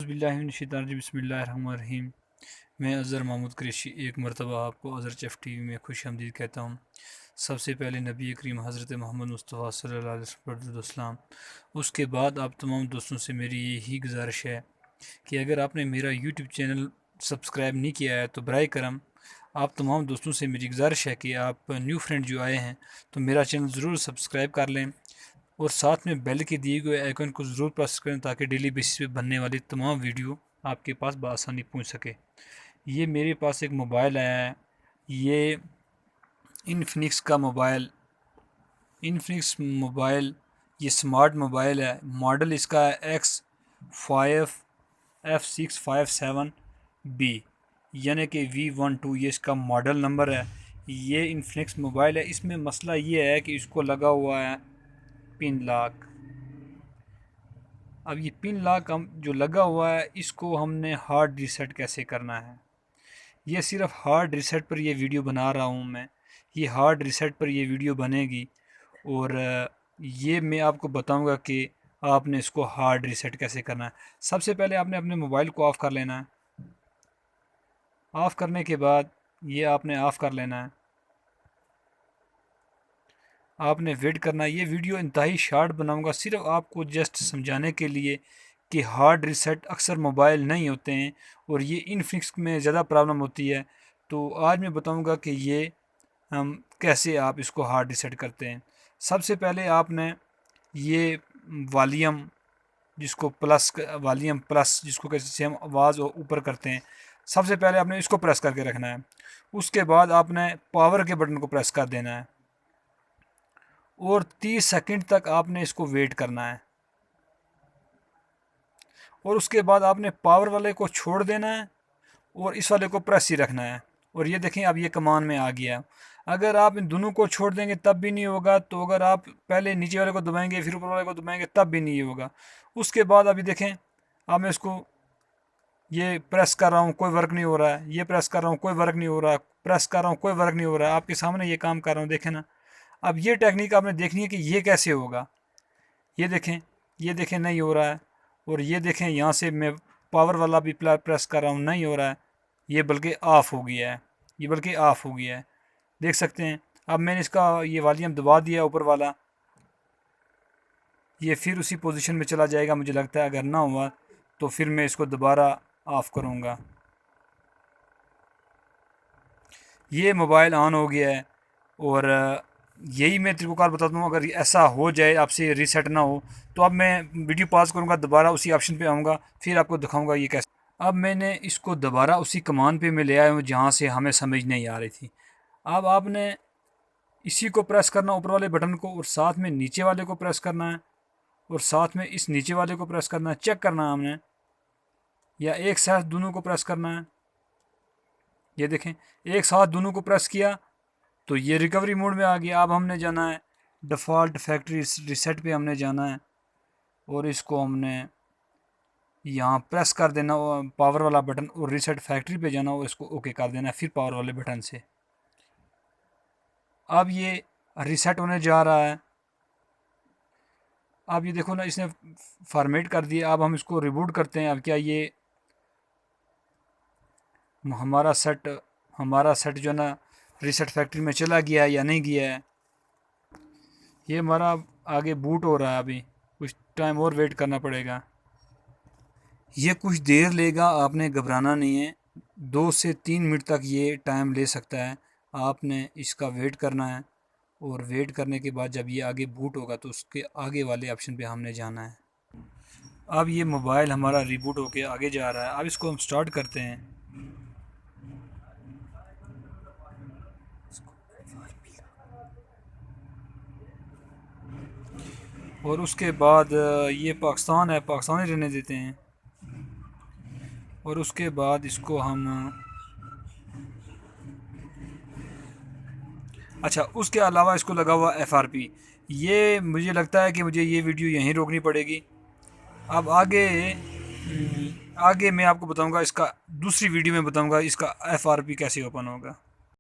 बिस्मिल्लाहिर्रहमानिर्रहीम। मैं अज़हर महमूद कुरैशी एक मरतबा आपको अज़हर चेफ टीवी में खुश आमदीद कहता हूँ। सबसे पहले नबी करीम हज़रत मोहम्मद मुस्तफ़ा सल्लल्लाहु अलैहि वसल्लम, उसके बाद आप तमाम दोस्तों से मेरी यही गुजारिश है कि अगर आपने मेरा यूट्यूब चैनल सब्सक्राइब नहीं किया है तो बराए करम आप तमाम दोस्तों से मेरी गुजारिश है कि आप न्यू फ्रेंड जो आए हैं तो मेरा चैनल ज़रूर सब्सक्राइब कर लें और साथ में बेल के दिए गए आइकन को ज़रूर प्रेस करें ताकि डेली बेसिस पे बनने वाली तमाम वीडियो आपके पास बआसानी पहुंच सके। ये मेरे पास एक मोबाइल आया है, ये इनफिनिक्स मोबाइल ये स्मार्ट मोबाइल है। मॉडल इसका है X5F657B, यानी कि V12 ये इसका मॉडल नंबर है। ये इनफिनिक्स मोबाइल है। इसमें मसला ये है कि इसको लगा हुआ है पिन लॉक। अब ये पिन लॉक हम जो लगा हुआ है इसको हमने हार्ड रीसेट कैसे करना है, ये सिर्फ हार्ड रीसेट पर ये वीडियो बना रहा हूँ मैं। ये हार्ड रीसेट पर ये वीडियो बनेगी और ये मैं आपको बताऊंगा कि आपने इसको हार्ड रीसेट कैसे करना है। सबसे पहले आपने अपने मोबाइल को ऑफ़ कर लेना है। ऑफ़ करने के बाद ये आपने ऑफ़ कर लेना है। आपने वेट करना है। ये वीडियो इंतहाई शार्ट बनाऊंगा सिर्फ आपको जस्ट समझाने के लिए कि हार्ड रीसेट अक्सर मोबाइल नहीं होते हैं और ये इनफिनिक्स में ज़्यादा प्रॉब्लम होती है। तो आज मैं बताऊंगा कि ये हम कैसे आप इसको हार्ड रीसेट करते हैं। सबसे पहले आपने ये वॉल्यूम वॉल्यूम प्लस जिसको कैसे हम आवाज़ ऊपर करते हैं, सबसे पहले आपने इसको प्रेस करके रखना है। उसके बाद आपने पावर के बटन को प्रेस कर देना है और 30 सेकंड तक आपने इसको वेट करना है और उसके बाद आपने पावर वाले को छोड़ देना है और इस वाले को प्रेस ही रखना है। और ये देखें अब ये कमांड में आ गया। अगर आप इन दोनों को छोड़ देंगे तब भी नहीं होगा, तो अगर आप पहले नीचे वाले को दबाएंगे फिर ऊपर वाले को दबाएंगे तब भी नहीं होगा। उसके बाद अभी देखें, अब मैं इसको ये प्रेस कर रहा हूँ कोई वर्क नहीं हो रहा है, ये प्रेस कर रहा हूँ कोई वर्क नहीं हो रहा है, प्रेस कर रहा हूँ कोई वर्क नहीं हो रहा है। आपके सामने ये काम कर रहा हूँ, देखें ना। अब ये टेक्निक आपने देखनी है कि ये कैसे होगा। ये देखें नहीं हो रहा है। और ये देखें यहाँ से मैं पावर वाला भी प्रेस कर रहा हूँ, नहीं हो रहा है। ये बल्कि ऑफ़ हो गया है, ये बल्कि ऑफ़ हो गया है, देख सकते हैं। अब मैंने इसका ये वॉल्यूम दबा दिया ऊपर वाला, ये फिर उसी पोजीशन में चला जाएगा मुझे लगता है। अगर ना हुआ तो फिर मैं इसको दोबारा ऑफ़ करूँगा। ये मोबाइल ऑन हो गया है और यही मैं तरीक़ाकार बताता हूँ। अगर ऐसा हो जाए आपसे रीसेट ना हो तो अब मैं वीडियो पॉज करूँगा, दोबारा उसी ऑप्शन पे आऊँगा, फिर आपको दिखाऊँगा ये कैसे। अब मैंने इसको दोबारा उसी कमांड पे मैं ले आया हूँ जहाँ से हमें समझ नहीं आ रही थी। अब आपने इसी को प्रेस करना ऊपर वाले बटन को और साथ में नीचे वाले को प्रेस करना है और साथ में इस नीचे वाले को प्रेस करना है। चेक करना है हमने, या एक साथ दोनों को प्रेस करना है। ये देखें एक साथ दोनों को प्रेस किया तो ये रिकवरी मोड में आ गया। अब हमने जाना है डिफ़ॉल्ट फैक्ट्री रीसेट पे हमने जाना है और इसको हमने यहाँ प्रेस कर देना पावर वाला बटन और रीसेट फैक्ट्री पे जाना और इसको ओके कर देना फिर पावर वाले बटन से। अब ये रीसेट होने जा रहा है। अब ये देखो ना, इसने फॉर्मेट कर दिया। अब हम इसको रिबूट करते हैं। अब क्या ये हमारा सेट जो है ना रीसेट फैक्ट्री में चला गया है या नहीं गया है। ये हमारा आगे बूट हो रहा है, अभी कुछ टाइम और वेट करना पड़ेगा। ये कुछ देर लेगा, आपने घबराना नहीं है। 2 से 3 मिनट तक ये टाइम ले सकता है। आपने इसका वेट करना है और वेट करने के बाद जब ये आगे बूट होगा तो उसके आगे वाले ऑप्शन पे हमने जाना है। अब ये मोबाइल हमारा रिबूट होके आगे जा रहा है। अब इसको हम स्टार्ट करते हैं। और उसके बाद ये पाकिस्तान है, पाकिस्तान ही रहने देते हैं। और उसके बाद इसको हम अच्छा, उसके अलावा इसको लगा हुआ FRP। ये मुझे लगता है कि मुझे ये वीडियो यहीं रोकनी पड़ेगी। अब आगे मैं आपको बताऊंगा, इसका दूसरी वीडियो में बताऊंगा इसका FRP कैसे ओपन होगा।